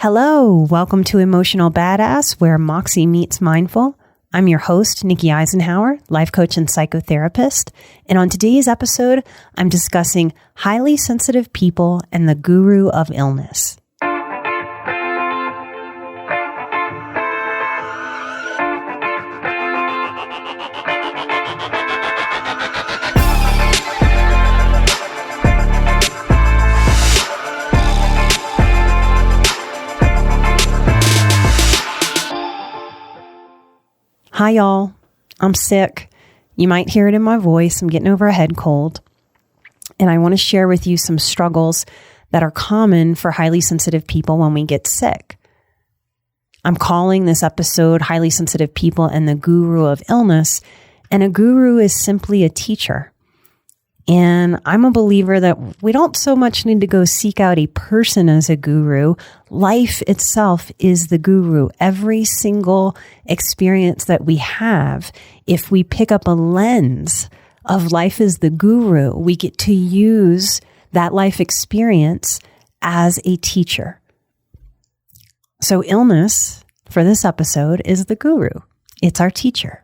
Hello, welcome to Emotional Badass, where Moxie meets mindful. I'm your host, Nikki Eisenhower, life coach and psychotherapist. And on today's episode, I'm discussing highly sensitive people and the guru of illness. Hi, y'all. I'm sick. You might hear it in my voice. I'm getting over a head cold. And I want to share with you some struggles that are common for highly sensitive people when we get sick. I'm calling this episode Highly Sensitive People and the Guru of Illness. And a guru is simply a teacher. And I'm a believer that we don't so much need to go seek out a person as a guru. Life itself is the guru. Every single experience that we have, if we pick up a lens of life as the guru, we get to use that life experience as a teacher. So illness, for this episode, is the guru. It's our teacher.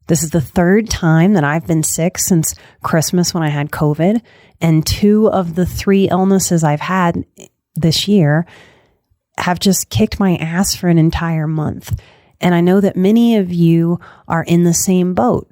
This is the third time that I've been sick since Christmas when I had COVID, and 2 of the 3 illnesses I've had this year have just kicked my ass for an entire month. And I know that many of you are in the same boat.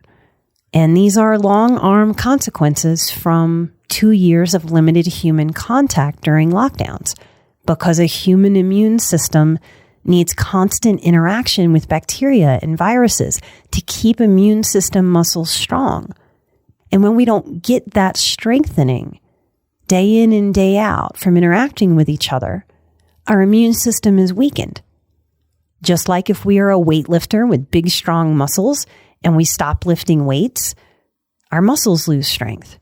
And these are long-arm consequences from 2 years of limited human contact during lockdowns, because a human immune system needs constant interaction with bacteria and viruses to keep immune system muscles strong. And when we don't get that strengthening day in and day out from interacting with each other, our immune system is weakened. Just like if we are a weightlifter with big, strong muscles and we stop lifting weights, our muscles lose strength.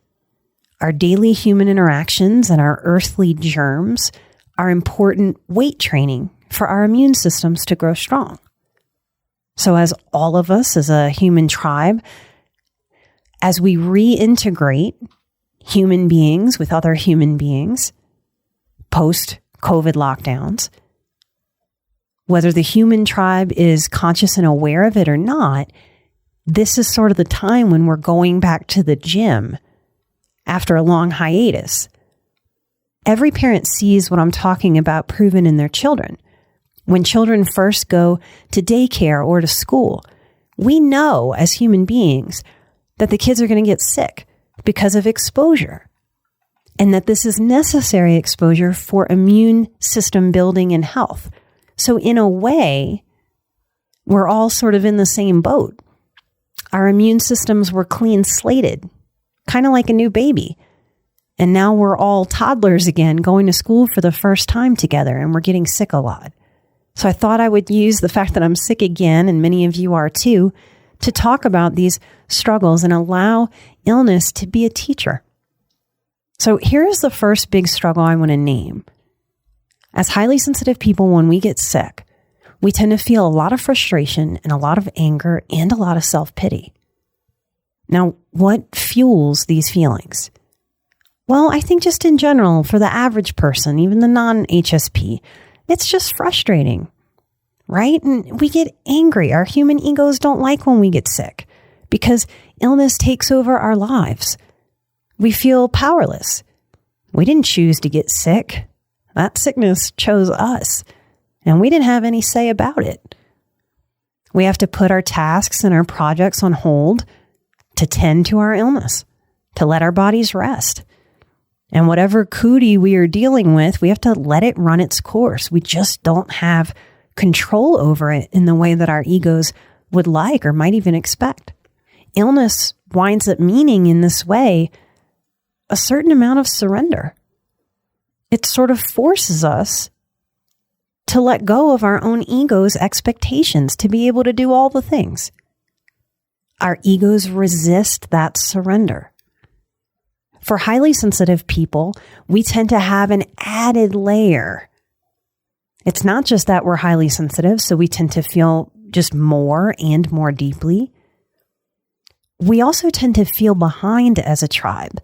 Our daily human interactions and our earthly germs are important weight training for our immune systems to grow strong. So as all of us as a human tribe, as we reintegrate human beings with other human beings post-COVID lockdowns, whether the human tribe is conscious and aware of it or not, this is sort of the time when we're going back to the gym after a long hiatus. Every parent sees what I'm talking about proven in their children. When children first go to daycare or to school, we know as human beings that the kids are going to get sick because of exposure, and that this is necessary exposure for immune system building and health. So in a way, we're all sort of in the same boat. Our immune systems were clean slated, kind of like a new baby. And now we're all toddlers again, going to school for the first time together, and we're getting sick a lot. So I thought I would use the fact that I'm sick again, and many of you are too, to talk about these struggles and allow illness to be a teacher. So here's the first big struggle I want to name. As highly sensitive people, when we get sick, we tend to feel a lot of frustration and a lot of anger and a lot of self-pity. Now, what fuels these feelings? Well, I think just in general, for the average person, even the non-HSP, it's just frustrating, right? And we get angry. Our human egos don't like when we get sick because illness takes over our lives. We feel powerless. We didn't choose to get sick. That sickness chose us, and we didn't have any say about it. We have to put our tasks and our projects on hold to tend to our illness, to let our bodies rest. And whatever cootie we are dealing with, we have to let it run its course. We just don't have control over it in the way that our egos would like or might even expect. Illness winds up meaning in this way a certain amount of surrender. It sort of forces us to let go of our own ego's expectations to be able to do all the things. Our egos resist that surrender. For highly sensitive people, we tend to have an added layer. It's not just that we're highly sensitive, so we tend to feel just more and more deeply. We also tend to feel behind as a tribe.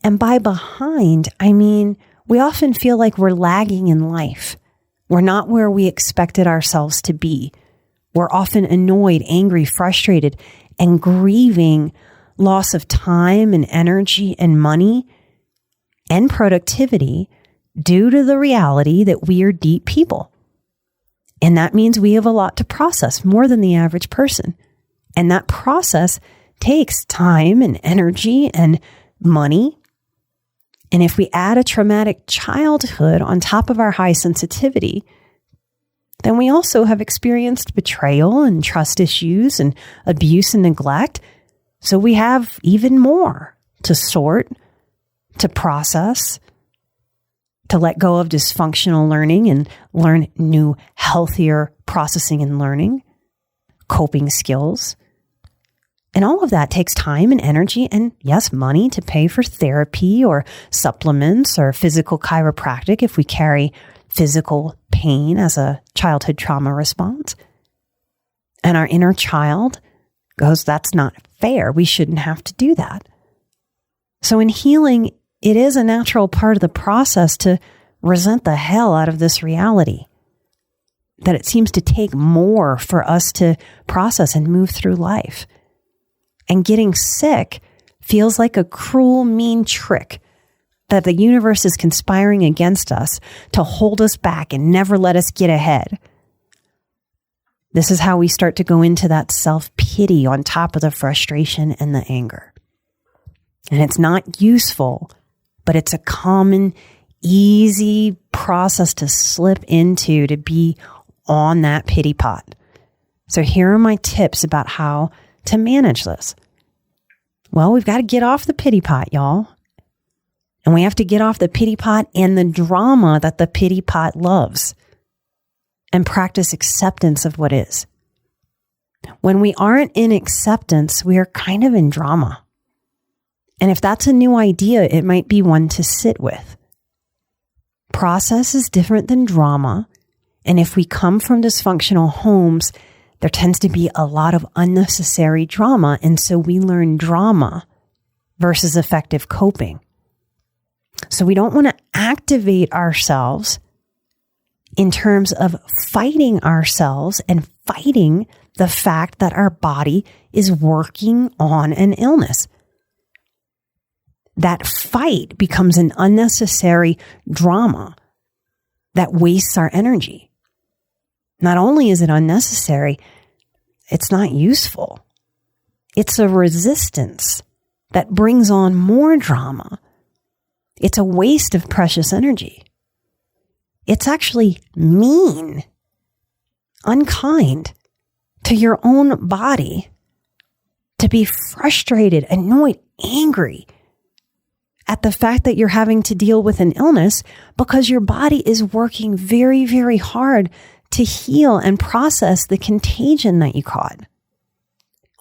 And by behind, I mean we often feel like we're lagging in life. We're not where we expected ourselves to be. We're often annoyed, angry, frustrated, and grieving loss of time and energy and money and productivity due to the reality that we are deep people. And that means we have a lot to process, more than the average person. And that process takes time and energy and money. And if we add a traumatic childhood on top of our high sensitivity, then we also have experienced betrayal and trust issues and abuse and neglect. So we have even more to sort, to process, to let go of dysfunctional learning and learn new, healthier processing and learning, coping skills. And all of that takes time and energy and, yes, money to pay for therapy or supplements or physical chiropractic if we carry physical pain as a childhood trauma response. And our inner child goes, that's not fair. We shouldn't have to do that. So in healing, it is a natural part of the process to resent the hell out of this reality, that it seems to take more for us to process and move through life. And getting sick feels like a cruel, mean trick that the universe is conspiring against us to hold us back and never let us get ahead. This is how we start to go into that self-pity on top of the frustration and the anger. And it's not useful, but it's a common, easy process to slip into, to be on that pity pot. So here are my tips about how to manage this. Well, we've got to get off the pity pot, y'all. And we have to get off the pity pot and the drama that the pity pot loves, and practice acceptance of what is. When we aren't in acceptance, we are kind of in drama. And if that's a new idea, it might be one to sit with. Process is different than drama. And if we come from dysfunctional homes, there tends to be a lot of unnecessary drama. And so we learn drama versus effective coping. So we don't want to activate ourselves in terms of fighting ourselves and fighting the fact that our body is working on an illness. That fight becomes an unnecessary drama that wastes our energy. Not only is it unnecessary, it's not useful. It's a resistance that brings on more drama. It's a waste of precious energy. It's actually mean, unkind to your own body to be frustrated, annoyed, angry at the fact that you're having to deal with an illness because your body is working very, very hard to heal and process the contagion that you caught.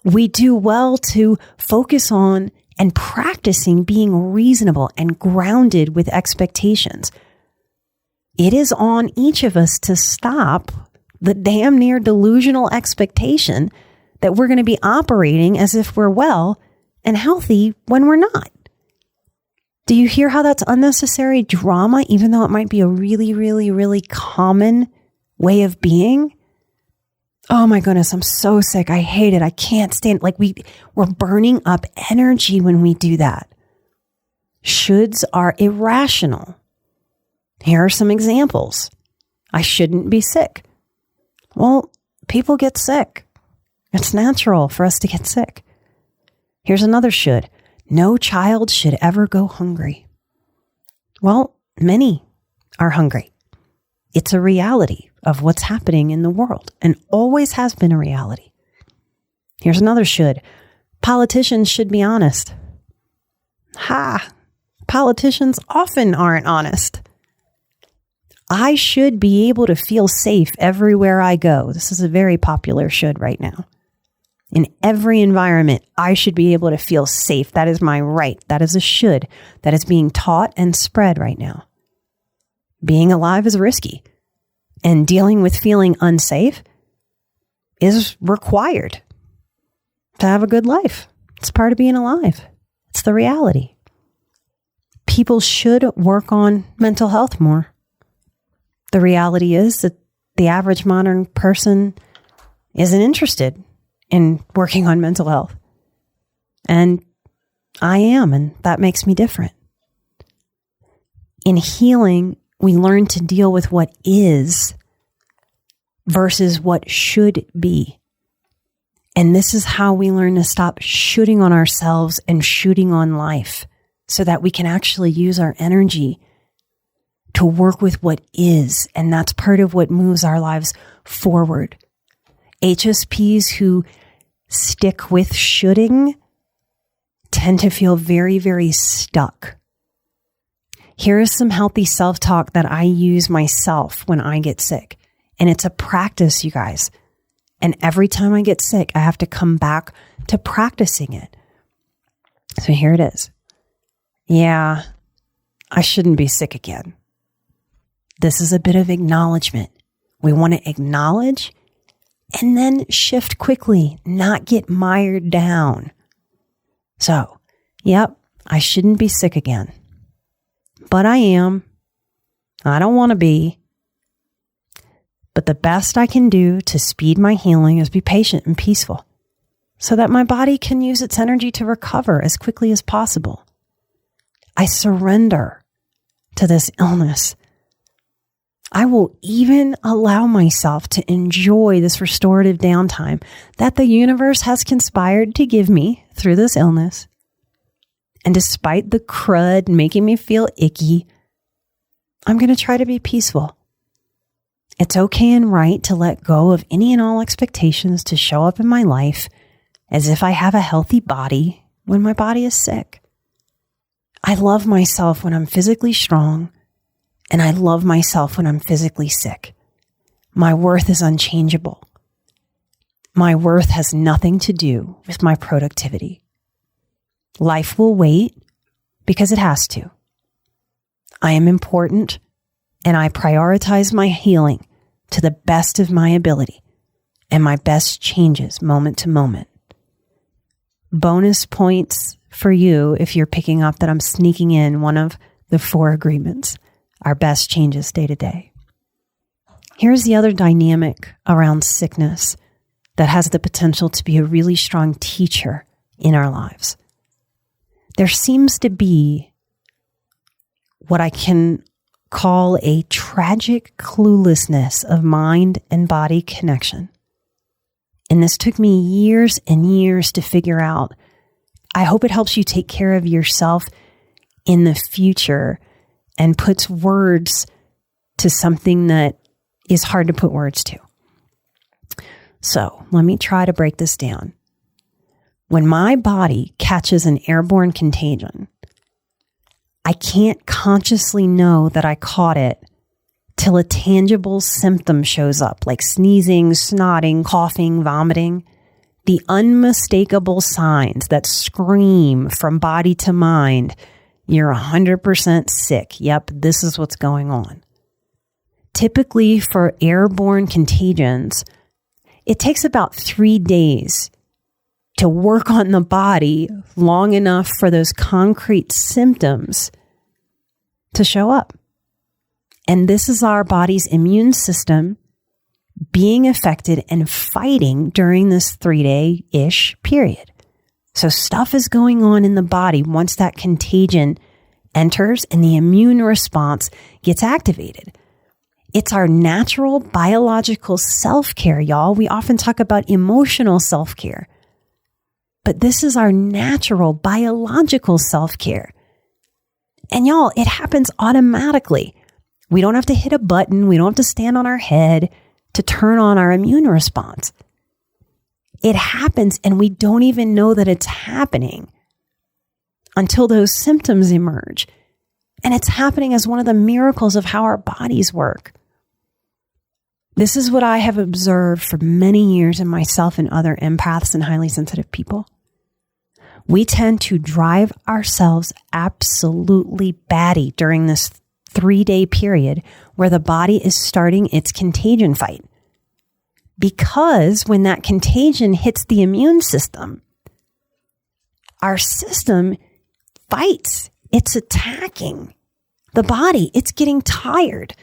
We do well to focus on and practicing being reasonable and grounded with expectations. It is on each of us to stop the damn near delusional expectation that we're going to be operating as if we're well and healthy when we're not. Do you hear how that's unnecessary drama, even though it might be a really, really, really common way of being? Oh my goodness, I'm so sick. I hate it. I can't stand it. Like we're burning up energy when we do that. Shoulds are irrational. Here are some examples. I shouldn't be sick. Well, people get sick. It's natural for us to get sick. Here's another should. No child should ever go hungry. Well, many are hungry. It's a reality of what's happening in the world and always has been a reality. Here's another should. Politicians should be honest. Ha! Politicians often aren't honest. I should be able to feel safe everywhere I go. This is a very popular should right now. In every environment, I should be able to feel safe. That is my right. That is a should that is being taught and spread right now. Being alive is risky, and dealing with feeling unsafe is required to have a good life. It's part of being alive. It's the reality. People should work on mental health more. the reality is that the average modern person isn't interested in working on mental health. And I am, and that makes me different. In healing, we learn to deal with what is versus what should be. And this is how we learn to stop shooting on ourselves and shooting on life so that we can actually use our energy to work with what is. And that's part of what moves our lives forward. HSPs who stick with shoulding tend to feel very, very stuck. Here is some healthy self-talk that I use myself when I get sick. And it's a practice, you guys. And every time I get sick, I have to come back to practicing it. So here it is. Yeah, I shouldn't be sick again. This is a bit of acknowledgement. We want to acknowledge and then shift quickly, not get mired down. So, yep, I shouldn't be sick again. But I am. I don't want to be. But the best I can do to speed my healing is be patient and peaceful so that my body can use its energy to recover as quickly as possible. I surrender to this illness. I will even allow myself to enjoy this restorative downtime that the universe has conspired to give me through this illness. And despite the crud making me feel icky, I'm going to try to be peaceful. It's okay and right to let go of any and all expectations to show up in my life as if I have a healthy body when my body is sick. I love myself when I'm physically strong, and I love myself when I'm physically sick. My worth is unchangeable. My worth has nothing to do with my productivity. Life will wait because it has to. I am important, and I prioritize my healing to the best of my ability, and my best changes moment to moment. Bonus points for you if you're picking up that I'm sneaking in one of the 4 agreements, our best changes day to day. Here's the other dynamic around sickness that has the potential to be a really strong teacher in our lives. There seems to be what I can call a tragic cluelessness of mind and body connection. And this took me years and years to figure out. I hope it helps you take care of yourself in the future and puts words to something that is hard to put words to. So let me try to break this down. When my body catches an airborne contagion, I can't consciously know that I caught it till a tangible symptom shows up, like sneezing, snotting, coughing, vomiting. The unmistakable signs that scream from body to mind, you're 100% sick. Yep, this is what's going on. Typically for airborne contagions, it takes about 3 days to work on the body long enough for those concrete symptoms to show up. And this is our body's immune system being affected and fighting during this 3-day-ish period. So stuff is going on in the body once that contagion enters and the immune response gets activated. It's our natural biological self-care, y'all. We often talk about emotional self-care. But this is our natural biological self-care. And y'all, it happens automatically. We don't have to hit a button. We don't have to stand on our head to turn on our immune response. It happens and we don't even know that it's happening until those symptoms emerge. And it's happening as one of the miracles of how our bodies work. This is what I have observed for many years in myself and other empaths and highly sensitive people. We tend to drive ourselves absolutely batty during this 3-day period where the body is starting its contagion fight. Because when that contagion hits the immune system, our system fights. It's attacking the body. It's getting tired.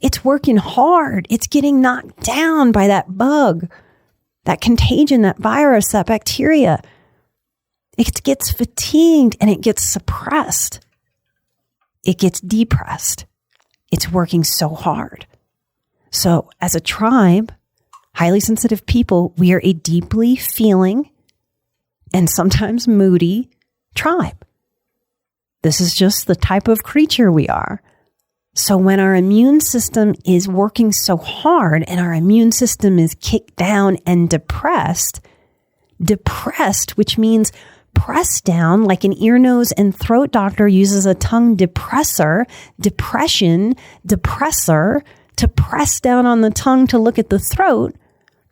It's working hard. It's getting knocked down by that bug, that contagion, that virus, that bacteria. It gets fatigued and it gets suppressed. It gets depressed. It's working so hard. So as a tribe, highly sensitive people, we are a deeply feeling and sometimes moody tribe. This is just the type of creature we are. So when our immune system is working so hard and our immune system is kicked down and depressed, which means pressed down, like an ear, nose, and throat doctor uses a tongue depressor, depressor, to press down on the tongue to look at the throat,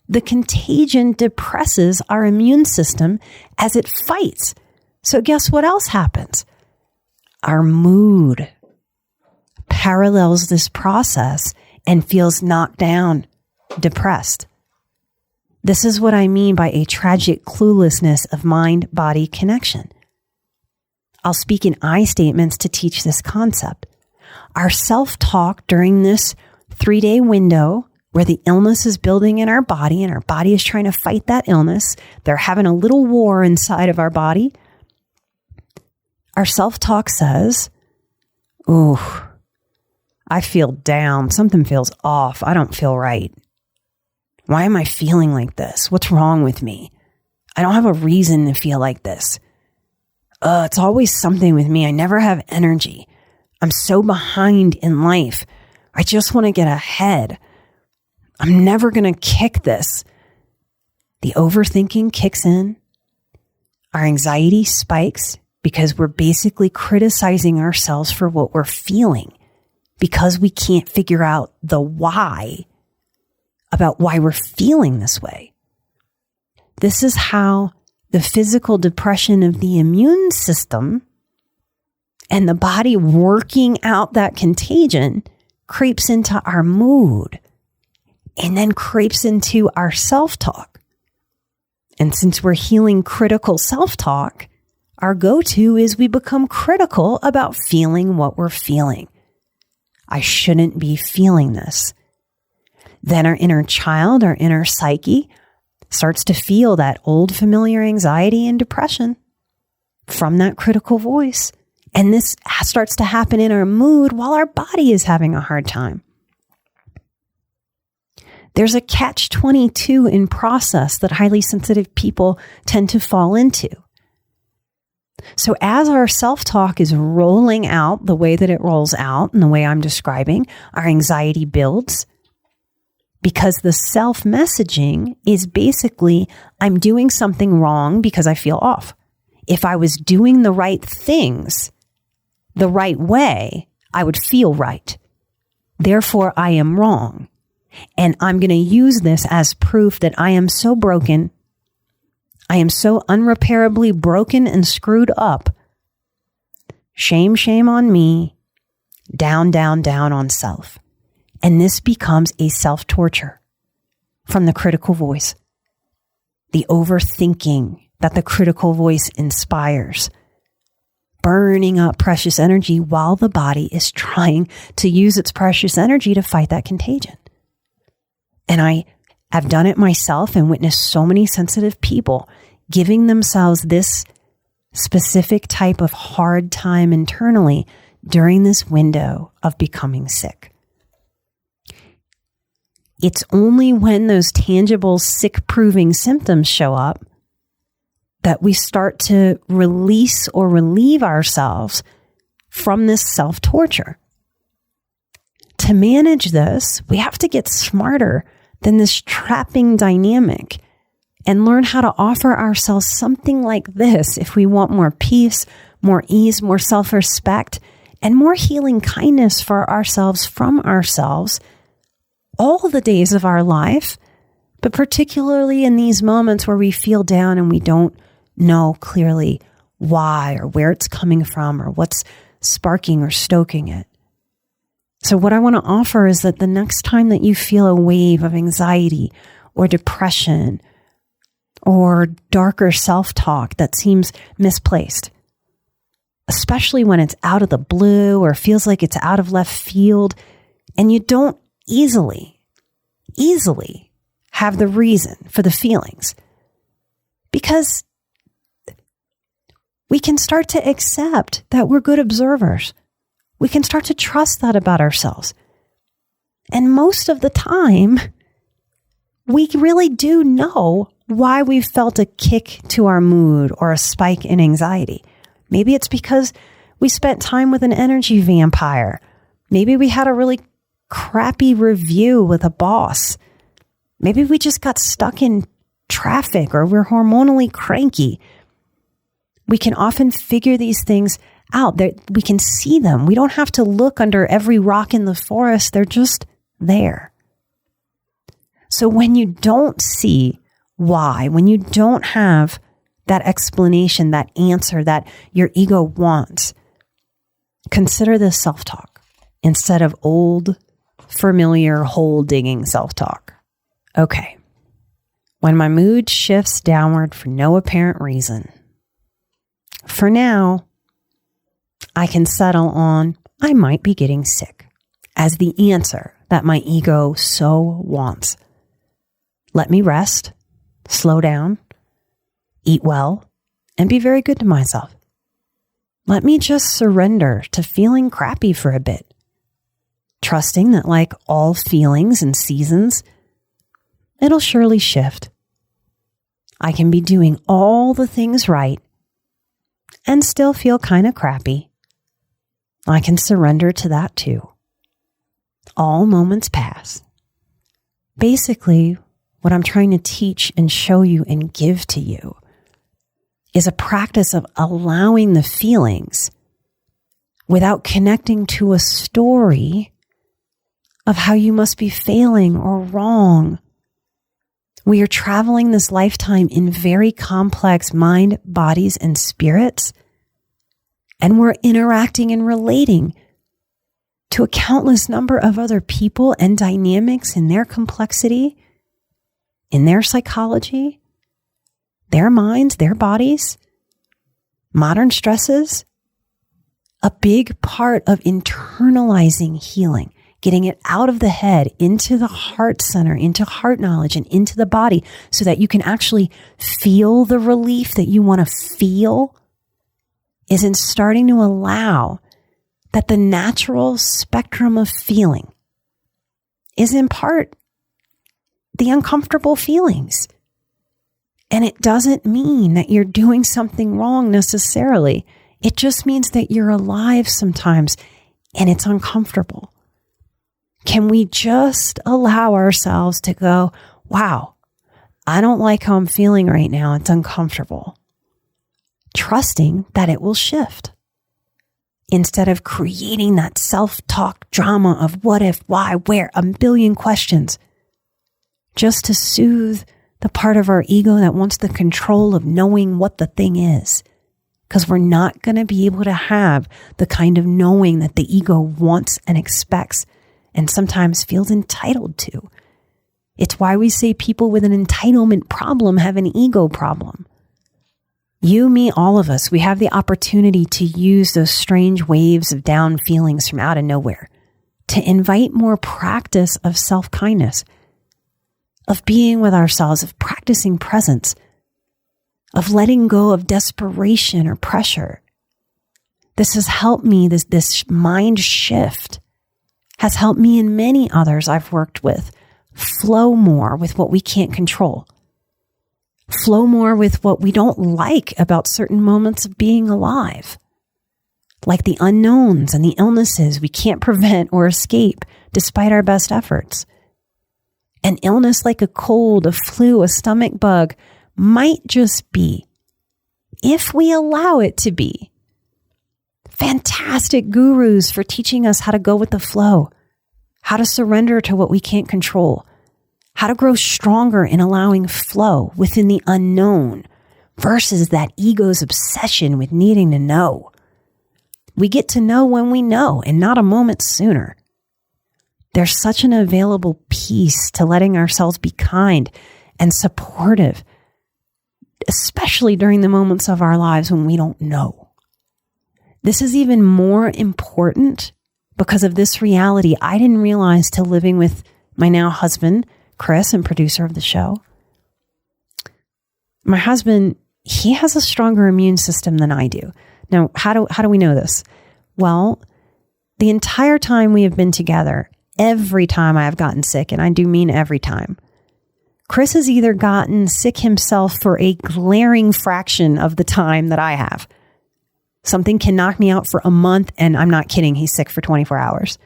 the contagion depresses our immune system as it fights. So guess what else happens? Our mood parallels this process and feels knocked down, depressed. This is what I mean by a tragic cluelessness of mind-body connection. I'll speak in I statements to teach this concept. Our self-talk during this 3-day window where the illness is building in our body and our body is trying to fight that illness, they're having a little war inside of our body. Our self-talk says, ooh, I feel down. Something feels off. I don't feel right. Why am I feeling like this? What's wrong with me? I don't have a reason to feel like this. It's always something with me. I never have energy. I'm so behind in life. I just want to get ahead. I'm never going to kick this. The overthinking kicks in. Our anxiety spikes because we're basically criticizing ourselves for what we're feeling because we can't figure out the why about why we're feeling this way. This is how the physical depression of the immune system and the body working out that contagion creeps into our mood and then creeps into our self-talk. And since we're healing critical self-talk, our go-to is we become critical about feeling what we're feeling. I shouldn't be feeling this. Then our inner child, our inner psyche, starts to feel that old familiar anxiety and depression from that critical voice. And this starts to happen in our mood while our body is having a hard time. There's a catch-22 in process that highly sensitive people tend to fall into. So as our self-talk is rolling out the way that it rolls out and the way I'm describing, our anxiety builds because the self-messaging is basically, I'm doing something wrong because I feel off. If I was doing the right things the right way, I would feel right. Therefore, I am wrong. And I'm going to use this as proof that I am so broken. I am so unrepairably broken and screwed up. Shame, shame on me. Down, down, down on self. And this becomes a self-torture from the critical voice. The overthinking that the critical voice inspires. Burning up precious energy while the body is trying to use its precious energy to fight that contagion. And I have done it myself and witnessed so many sensitive people giving themselves this specific type of hard time internally during this window of becoming sick. It's only when those tangible sick-proving symptoms show up that we start to release or relieve ourselves from this self-torture. To manage this, we have to get smarter than this trapping dynamic and learn how to offer ourselves something like this if we want more peace, more ease, more self-respect, and more healing kindness for ourselves from ourselves all the days of our life, but particularly in these moments where we feel down and we don't know clearly why or where it's coming from or what's sparking or stoking it. So what I want to offer is that the next time that you feel a wave of anxiety or depression or darker self-talk that seems misplaced, especially when it's out of the blue or feels like it's out of left field, And you don't easily have the reason for the feelings, because we can start to accept that we're good observers. We can start to trust that about ourselves. And most of the time, we really do know why we felt a kick to our mood or a spike in anxiety. Maybe it's because we spent time with an energy vampire. Maybe we had a really crappy review with a boss. Maybe we just got stuck in traffic, or we're hormonally cranky. We can often figure these things out. We can see them. We don't have to look under every rock in the forest. They're just there. So when you don't see why, when you don't have that explanation, that answer that your ego wants, consider this self-talk instead of old, familiar, hole-digging self-talk. Okay. When my mood shifts downward for no apparent reason, for now, I can settle on I might be getting sick as the answer that my ego so wants. Let me rest, slow down, eat well, and be very good to myself. Let me just surrender to feeling crappy for a bit, trusting that like all feelings and seasons, it'll surely shift. I can be doing all the things right and still feel kind of crappy. I can surrender to that too. All moments pass. Basically, what I'm trying to teach and show you and give to you is a practice of allowing the feelings without connecting to a story of how you must be failing or wrong. We are traveling this lifetime in very complex mind, bodies, and spirits, and we're interacting and relating to a countless number of other people and dynamics in their complexity, in their psychology, their minds, their bodies, modern stresses. A big part of internalizing healing, getting it out of the head, into the heart center, into heart knowledge, and into the body so that you can actually feel the relief that you want to feel, is in starting to allow that the natural spectrum of feeling is in part the uncomfortable feelings. And it doesn't mean that you're doing something wrong necessarily. It just means that you're alive sometimes and it's uncomfortable. Can we just allow ourselves to go, wow, I don't like how I'm feeling right now. It's uncomfortable. Trusting that it will shift. Instead of creating that self-talk drama of what if, why, where, a billion questions, just to soothe the part of our ego that wants the control of knowing what the thing is. Because we're not going to be able to have the kind of knowing that the ego wants and expects and sometimes feels entitled to. It's why we say people with an entitlement problem have an ego problem. You, me, all of us, we have the opportunity to use those strange waves of down feelings from out of nowhere to invite more practice of self-kindness, of being with ourselves, of practicing presence, of letting go of desperation or pressure. This has helped me, this mind shift has helped me and many others I've worked with flow more with what we can't control. Flow more with what we don't like about certain moments of being alive, like the unknowns and the illnesses we can't prevent or escape despite our best efforts. An illness like a cold, a flu, a stomach bug might just be, if we allow it to be, fantastic gurus for teaching us how to go with the flow, how to surrender to what we can't control, how to grow stronger in allowing flow within the unknown versus that ego's obsession with needing to know. We get to know when we know and not a moment sooner. There's such an available peace to letting ourselves be kind and supportive, especially during the moments of our lives when we don't know. This is even more important because of this reality I didn't realize till living with my now husband, Chris, and producer of the show. My husband, he has a stronger immune system than I do. Now, how do we know this? Well, the entire time we have been together, every time I have gotten sick, and I do mean every time, Chris has either gotten sick himself for a glaring fraction of the time that I have. Something can knock me out for a month, and I'm not kidding, he's sick for 24 hours.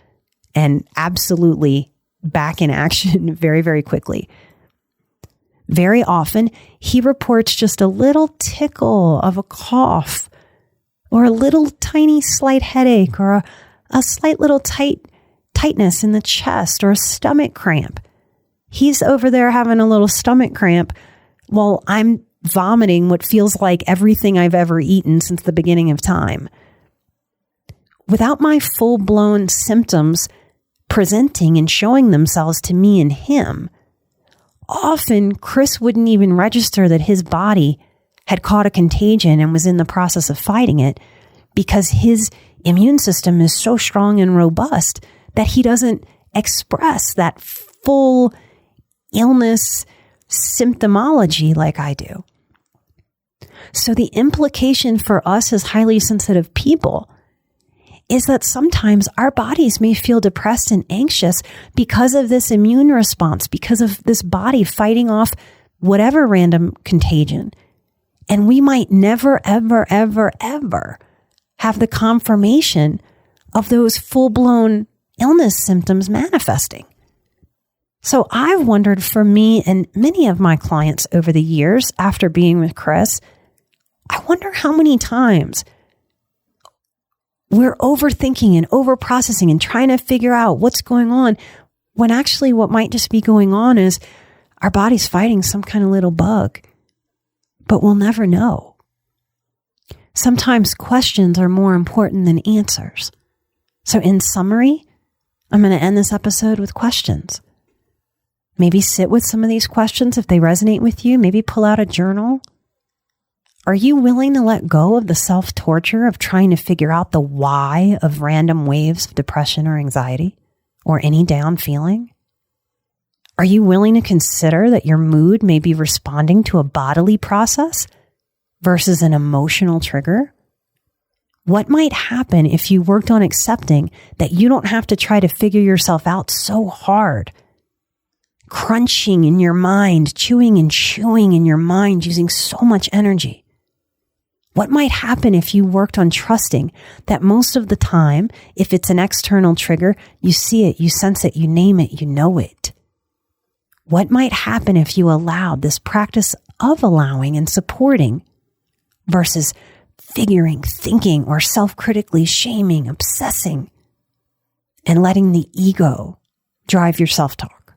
And absolutely back in action very, very quickly. Very often, he reports just a little tickle of a cough, or a little tiny slight headache, or a slight little tightness in the chest, or a stomach cramp. He's over there having a little stomach cramp while I'm vomiting what feels like everything I've ever eaten since the beginning of time. Without my full-blown symptoms presenting and showing themselves to me and him, often Chris wouldn't even register that his body had caught a contagion and was in the process of fighting it, because his immune system is so strong and robust that he doesn't express that full illness symptomology like I do. So the implication for us as highly sensitive people is that sometimes our bodies may feel depressed and anxious because of this immune response, because of this body fighting off whatever random contagion. And we might never, ever, ever, ever have the confirmation of those full-blown illness symptoms manifesting. So I've wondered, for me and many of my clients over the years after being with Chris, I wonder how many times we're overthinking and overprocessing and trying to figure out what's going on, when actually what might just be going on is our body's fighting some kind of little bug, but we'll never know. Sometimes questions are more important than answers. So in summary, I'm going to end this episode with questions. Maybe sit with some of these questions if they resonate with you. Maybe pull out a journal. Are you willing to let go of the self-torture of trying to figure out the why of random waves of depression or anxiety, or any down feeling? Are you willing to consider that your mood may be responding to a bodily process versus an emotional trigger? What might happen if you worked on accepting that you don't have to try to figure yourself out so hard, crunching in your mind, chewing and chewing in your mind, using so much energy? What might happen if you worked on trusting that most of the time, if it's an external trigger, you see it, you sense it, you name it, you know it? What might happen if you allowed this practice of allowing and supporting versus figuring, thinking, or self-critically shaming, obsessing, and letting the ego drive your self-talk?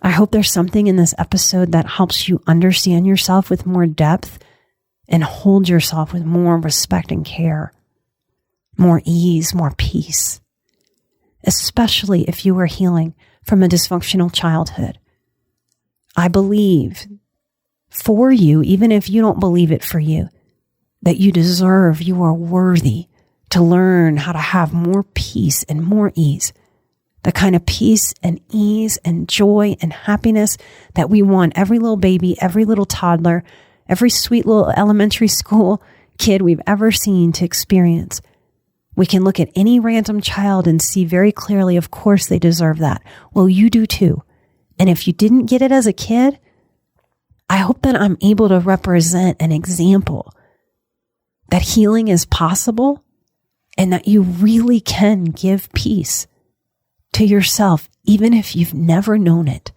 I hope there's something in this episode that helps you understand yourself with more depth and hold yourself with more respect and care, more ease, more peace, especially if you are healing from a dysfunctional childhood. I believe for you, even if you don't believe it for you, that you deserve, you are worthy to learn how to have more peace and more ease, the kind of peace and ease and joy and happiness that we want every little baby, every little toddler, every sweet little elementary school kid we've ever seen to experience. We can look at any random child and see very clearly, of course, they deserve that. Well, you do too. And if you didn't get it as a kid, I hope that I'm able to represent an example that healing is possible and that you really can give peace to yourself, even if you've never known it.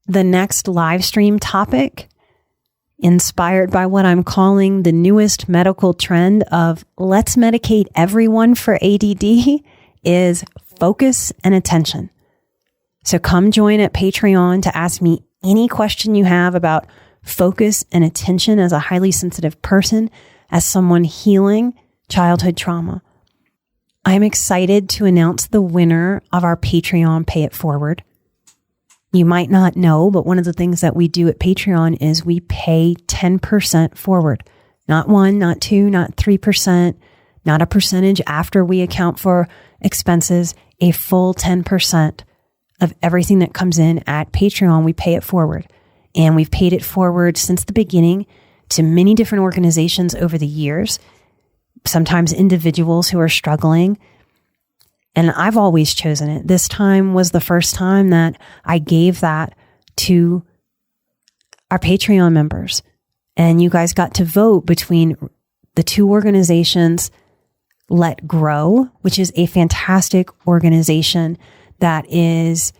The next live stream topic, inspired by what I'm calling the newest medical trend of let's medicate everyone for ADD, is focus and attention. So come join at Patreon to ask me any question you have about focus and attention as a highly sensitive person, as someone healing childhood trauma. I'm excited to announce the winner of our Patreon Pay It Forward. You might not know, but one of the things that we do at Patreon is we pay 10% forward. Not 1, not 2, not 3%, not a percentage after we account for expenses, a full 10% of everything that comes in at Patreon, we pay it forward. And we've paid it forward since the beginning to many different organizations over the years, sometimes individuals who are struggling. And I've always chosen it. This time was the first time that I gave that to our Patreon members. And you guys got to vote between the two organizations, Let Grow, which is a fantastic organization that is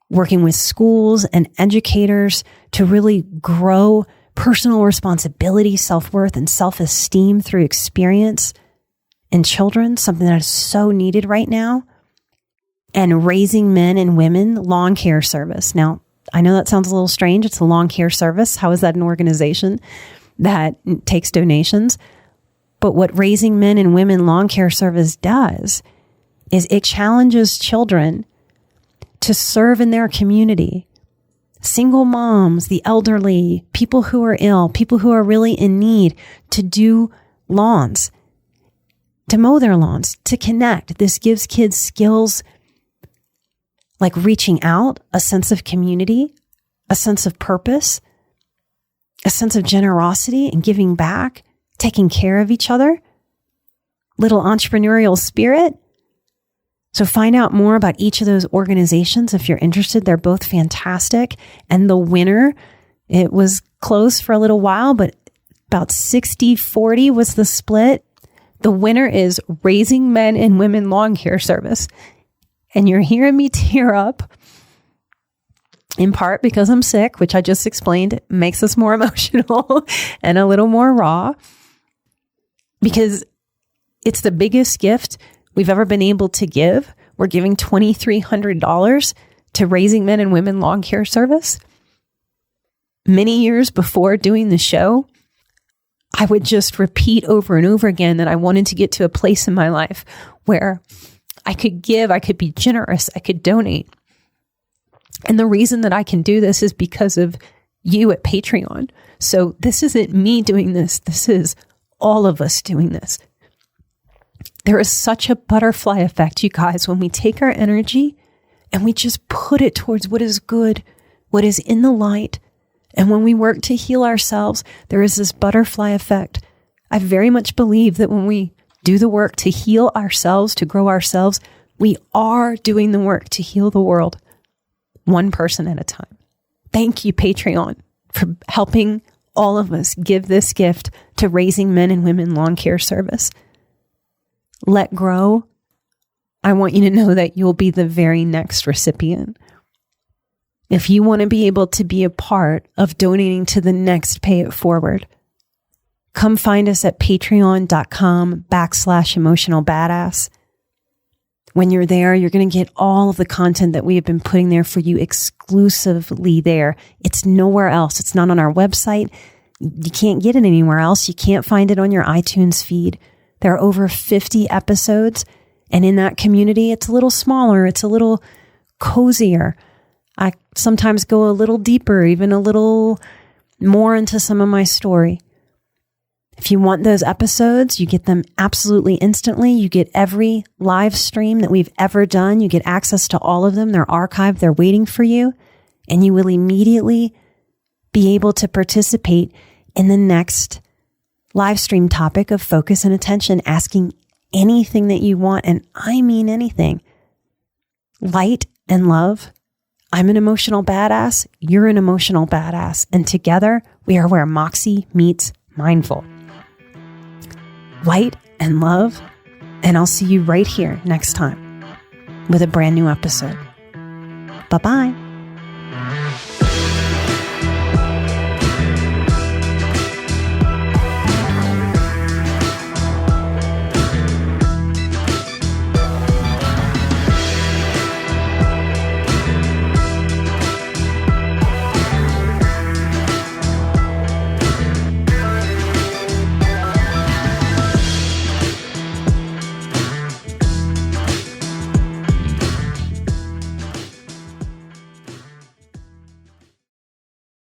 working with schools and educators to really grow personal responsibility, self-worth, and self-esteem through experience in children, something that is so needed right now. And Raising Men and Women Lawn Care Service. Now, I know that sounds a little strange. It's a lawn care service. How is that an organization that takes donations? But what Raising Men and Women Lawn Care Service does is it challenges children to serve in their community. Single moms, the elderly, people who are ill, people who are really in need, to do lawns, to mow their lawns, to connect. This gives kids skills like reaching out, a sense of community, a sense of purpose, a sense of generosity and giving back, taking care of each other, little entrepreneurial spirit. So find out more about each of those organizations if you're interested. They're both fantastic. And the winner, it was close for a little while, but about 60-40 was the split. The winner is Raising Men and Women Lawn Care Service. And you're hearing me tear up, in part because I'm sick, which I just explained makes us more emotional and a little more raw, because it's the biggest gift we've ever been able to give. We're giving $2,300 to Raising Men and Women Lawn Care Service. Many years before doing the show, I would just repeat over and over again that I wanted to get to a place in my life where I could give, I could be generous, I could donate. And the reason that I can do this is because of you at Patreon. So this isn't me doing this. This is all of us doing this. There is such a butterfly effect, you guys, when we take our energy and we just put it towards what is good, what is in the light. And when we work to heal ourselves, there is this butterfly effect. I very much believe that when we do the work to heal ourselves, to grow ourselves, we are doing the work to heal the world, one person at a time. Thank you, Patreon, for helping all of us give this gift to Raising Men and Women Lawn Care Service. Let Grow, I want you to know that you'll be the very next recipient. If you want to be able to be a part of donating to the next Pay It Forward, come find us at patreon.com/emotionalbadass. When you're there, you're going to get all of the content that we have been putting there for you exclusively there. It's nowhere else. It's not on our website. You can't get it anywhere else. You can't find it on your iTunes feed. There are over 50 episodes. And in that community, it's a little smaller. It's a little cozier. I sometimes go a little deeper, even a little more into some of my story. If you want those episodes, you get them absolutely instantly. You get every live stream that we've ever done. You get access to all of them. They're archived. They're waiting for you. And you will immediately be able to participate in the next live stream topic of focus and attention, asking anything that you want. And I mean anything. Light and love. I'm an emotional badass. You're an emotional badass. And together we are where Moxie meets mindful. Light and love. And I'll see you right here next time with a brand new episode. Bye-bye.